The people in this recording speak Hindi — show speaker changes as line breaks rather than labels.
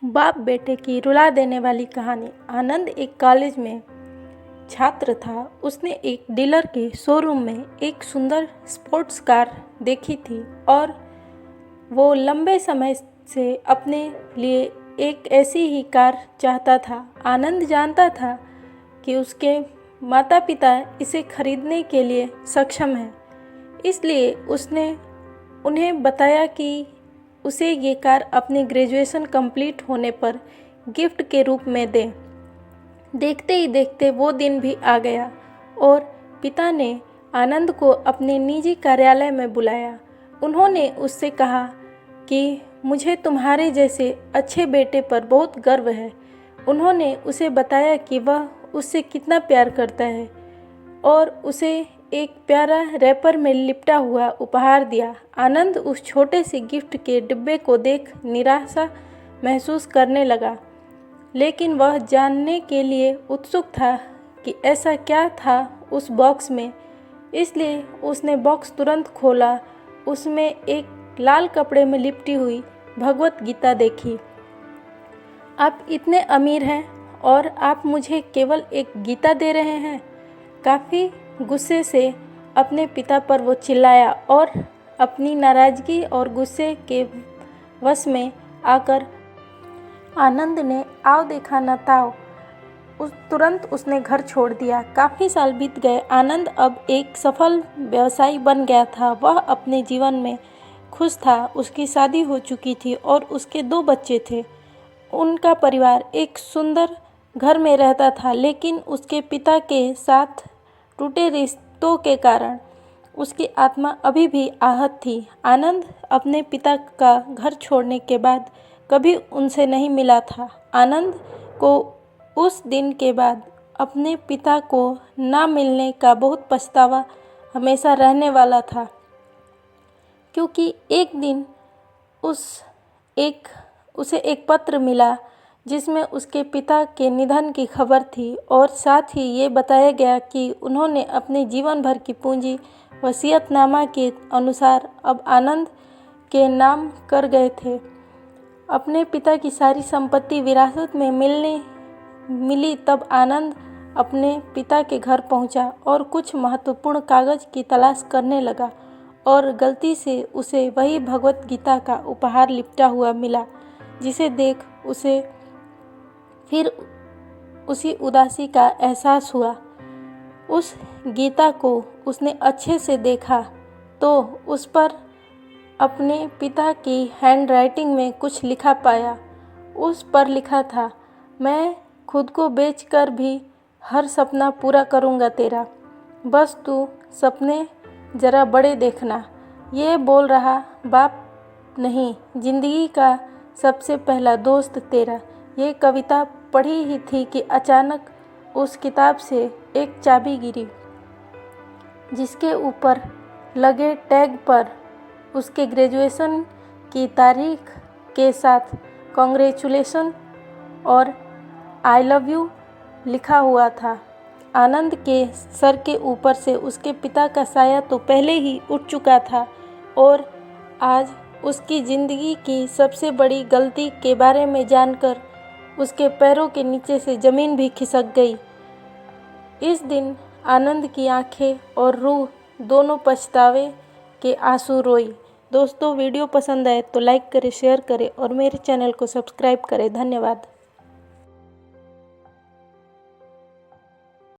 बाप बेटे की रुला देने वाली कहानी। आनंद एक कॉलेज में छात्र था। उसने एक डीलर के शोरूम में एक सुंदर स्पोर्ट्स कार देखी थी और वो लंबे समय से अपने लिए एक ऐसी ही कार चाहता था। आनंद जानता था कि उसके माता पिता इसे खरीदने के लिए सक्षम हैं, इसलिए उसने उन्हें बताया कि उसे ये कार अपनी ग्रेजुएशन कंप्लीट होने पर गिफ्ट के रूप में दें। देखते ही देखते वो दिन भी आ गया और पिता ने आनंद को अपने निजी कार्यालय में बुलाया। उन्होंने उससे कहा कि मुझे तुम्हारे जैसे अच्छे बेटे पर बहुत गर्व है। उन्होंने उसे बताया कि वह उससे कितना प्यार करता है और उसे एक प्यारा रैपर में लिपटा हुआ उपहार दिया। आनंद उस छोटे से गिफ्ट के डिब्बे को देख निराशा महसूस करने लगा, लेकिन वह जानने के लिए उत्सुक था कि ऐसा क्या था उस बॉक्स में। इसलिए उसने बॉक्स तुरंत खोला। उसमें एक लाल कपड़े में लिपटी हुई भगवत गीता देखी। आप इतने अमीर हैं और आप मुझे केवल एक गीता दे रहे हैं। काफ़ी गुस्से से अपने पिता पर वो चिल्लाया और अपनी नाराज़गी और गुस्से के वश में आकर आनंद ने आओ देखा न ताओ तुरंत उसने घर छोड़ दिया। काफ़ी साल बीत गए। आनंद अब एक सफल व्यवसायी बन गया था। वह अपने जीवन में खुश था। उसकी शादी हो चुकी थी और उसके 2 बच्चे थे। उनका परिवार एक सुंदर घर में रहता था, लेकिन उसके पिता के साथ टूटे रिश्तों के कारण उसकी आत्मा अभी भी आहत थी। आनंद अपने पिता का घर छोड़ने के बाद कभी उनसे नहीं मिला था। आनंद को उस दिन के बाद अपने पिता को ना मिलने का बहुत पछतावा हमेशा रहने वाला था, क्योंकि एक दिन उसे एक पत्र मिला जिसमें उसके पिता के निधन की खबर थी और साथ ही ये बताया गया कि उन्होंने अपने जीवन भर की पूंजी वसीयतनामा के अनुसार अब आनंद के नाम कर गए थे। अपने पिता की सारी संपत्ति विरासत में मिली तब आनंद अपने पिता के घर पहुंचा और कुछ महत्वपूर्ण कागज की तलाश करने लगा और गलती से उसे वही भगवत गीता का उपहार लिपटा हुआ मिला, जिसे देख उसे फिर उसी उदासी का एहसास हुआ। उस गीता को उसने अच्छे से देखा तो उस पर अपने पिता की हैंडराइटिंग में कुछ लिखा पाया। उस पर लिखा था, मैं खुद को बेचकर भी हर सपना पूरा करूँगा तेरा, बस तू सपने ज़रा बड़े देखना। ये बोल रहा बाप नहीं, जिंदगी का सबसे पहला दोस्त तेरा। ये कविता पढ़ी ही थी कि अचानक उस किताब से एक चाबी गिरी, जिसके ऊपर लगे टैग पर उसके ग्रेजुएशन की तारीख के साथ कॉन्ग्रेचुलेशन और आई लव यू लिखा हुआ था। आनंद के सर के ऊपर से उसके पिता का साया तो पहले ही उठ चुका था और आज उसकी ज़िंदगी की सबसे बड़ी गलती के बारे में जानकर उसके पैरों के नीचे से ज़मीन भी खिसक गई। इस दिन आनंद की आंखें और रूह दोनों पछतावे के आंसू रोई। दोस्तों, वीडियो पसंद आए तो लाइक करें, शेयर करें और मेरे चैनल को सब्सक्राइब करें। धन्यवाद।